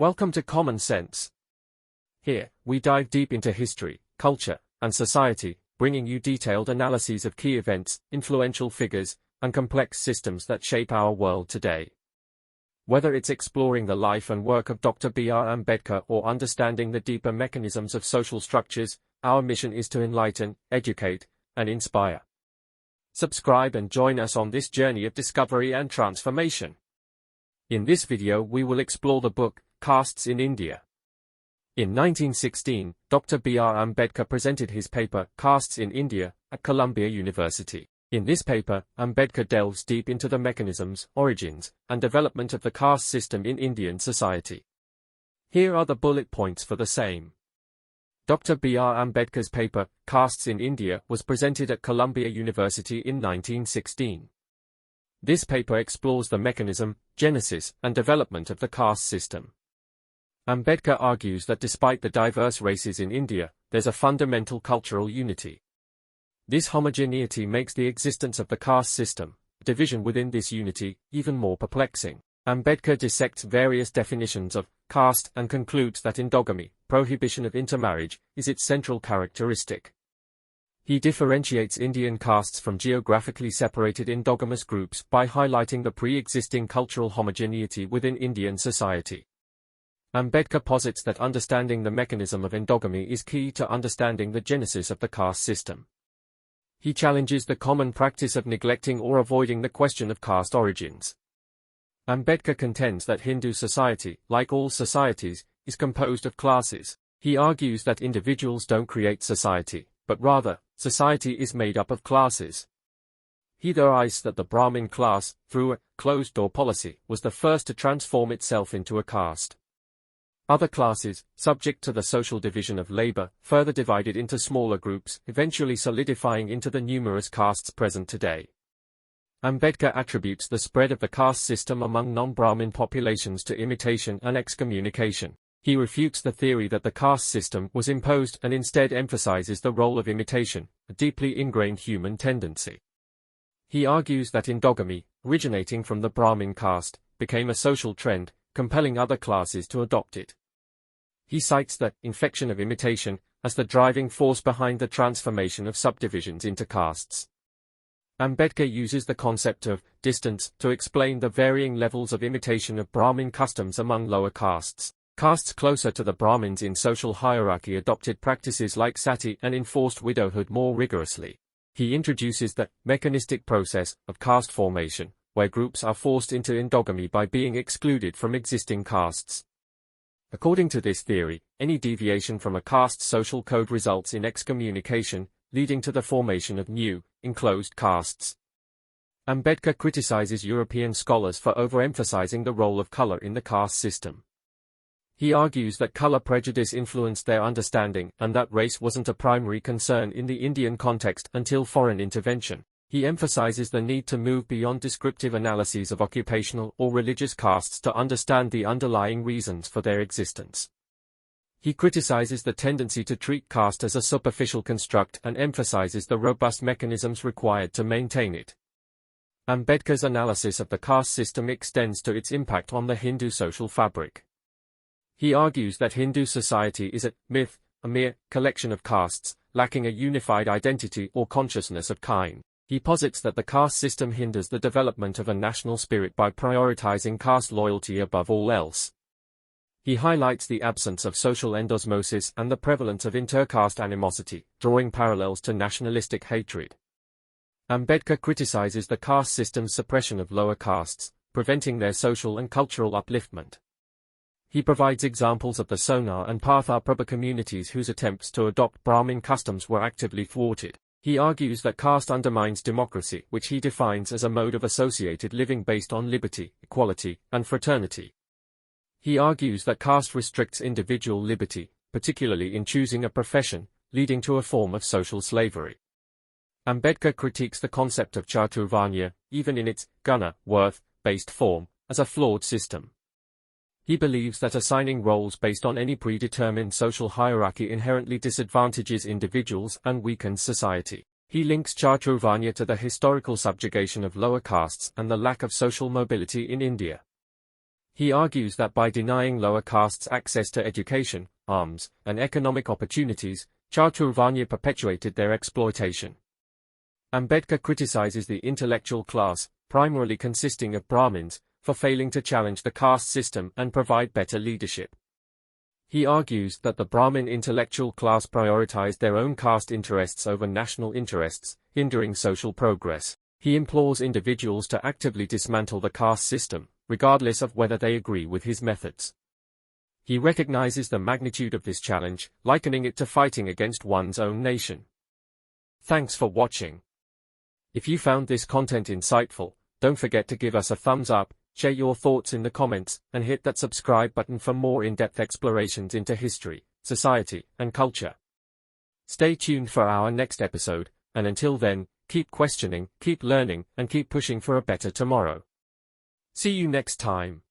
Welcome to Common Sense. Here, we dive deep into history, culture, and society, bringing you detailed analyses of key events, influential figures, and complex systems that shape our world today. Whether it's exploring the life and work of Dr. B.R. Ambedkar or understanding the deeper mechanisms of social structures, our mission is to enlighten, educate, and inspire. Subscribe and join us on this journey of discovery and transformation. In this video we will explore the book, Castes in India. In 1916, Dr. B.R. Ambedkar presented his paper, Castes in India, at Columbia University. In this paper, Ambedkar delves deep into the mechanisms, origins, and development of the caste system in Indian society. Here are the bullet points for the same. Dr. B.R. Ambedkar's paper, Castes in India, was presented at Columbia University in 1916. This paper explores the mechanism, genesis, and development of the caste system. Ambedkar argues that despite the diverse races in India, there's a fundamental cultural unity. This homogeneity makes the existence of the caste system, division within this unity, even more perplexing. Ambedkar dissects various definitions of caste and concludes that endogamy, prohibition of intermarriage, is its central characteristic. He differentiates Indian castes from geographically separated endogamous groups by highlighting the pre-existing cultural homogeneity within Indian society. Ambedkar posits that understanding the mechanism of endogamy is key to understanding the genesis of the caste system. He challenges the common practice of neglecting or avoiding the question of caste origins. Ambedkar contends that Hindu society, like all societies, is composed of classes. He argues that individuals don't create society, but rather, society is made up of classes. He theorized that the Brahmin class, through a closed-door policy, was the first to transform itself into a caste. Other classes, subject to the social division of labor, further divided into smaller groups, eventually solidifying into the numerous castes present today. Ambedkar attributes the spread of the caste system among non-Brahmin populations to imitation and excommunication. He refutes the theory that the caste system was imposed and instead emphasizes the role of imitation, a deeply ingrained human tendency. He argues that endogamy, originating from the Brahmin caste, became a social trend, compelling other classes to adopt it. He cites the infection of imitation as the driving force behind the transformation of subdivisions into castes. Ambedkar uses the concept of distance to explain the varying levels of imitation of Brahmin customs among lower castes. Castes closer to the Brahmins in social hierarchy adopted practices like sati and enforced widowhood more rigorously. He introduces the mechanistic process of caste formation, where groups are forced into endogamy by being excluded from existing castes. According to this theory, any deviation from a caste social code results in excommunication, leading to the formation of new, enclosed castes. Ambedkar criticizes European scholars for overemphasizing the role of color in the caste system. He argues that color prejudice influenced their understanding and that race wasn't a primary concern in the Indian context until foreign intervention. He emphasizes the need to move beyond descriptive analyses of occupational or religious castes to understand the underlying reasons for their existence. He criticizes the tendency to treat caste as a superficial construct and emphasizes the robust mechanisms required to maintain it. Ambedkar's analysis of the caste system extends to its impact on the Hindu social fabric. He argues that Hindu society is a myth, a mere collection of castes, lacking a unified identity or consciousness of kind. He posits that the caste system hinders the development of a national spirit by prioritizing caste loyalty above all else. He highlights the absence of social endosmosis and the prevalence of intercaste animosity, drawing parallels to nationalistic hatred. Ambedkar criticizes the caste system's suppression of lower castes, preventing their social and cultural upliftment. He provides examples of the Sonar and Partha Prabha communities whose attempts to adopt Brahmin customs were actively thwarted. He argues that caste undermines democracy, which he defines as a mode of associated living based on liberty, equality, and fraternity. He argues that caste restricts individual liberty, particularly in choosing a profession, leading to a form of social slavery. Ambedkar critiques the concept of Chaturvarnya, even in its guna, worth-based form, as a flawed system. He believes that assigning roles based on any predetermined social hierarchy inherently disadvantages individuals and weakens society. He links Chaturvarnya to the historical subjugation of lower castes and the lack of social mobility in India. He argues that by denying lower castes access to education, arms, and economic opportunities, Chaturvanya perpetuated their exploitation. Ambedkar criticizes the intellectual class, primarily consisting of Brahmins, for failing to challenge the caste system and provide better leadership. He argues that the Brahmin intellectual class prioritized their own caste interests over national interests, hindering social progress. He implores individuals to actively dismantle the caste system, regardless of whether they agree with his methods. He recognizes the magnitude of this challenge, likening it to fighting against one's own nation. Thanks for watching. If you found this content insightful, don't forget to give us a thumbs up, share your thoughts in the comments, and hit that subscribe button for more in-depth explorations into history, society, and culture. Stay tuned for our next episode, and until then, keep questioning, keep learning, and keep pushing for a better tomorrow. See you next time.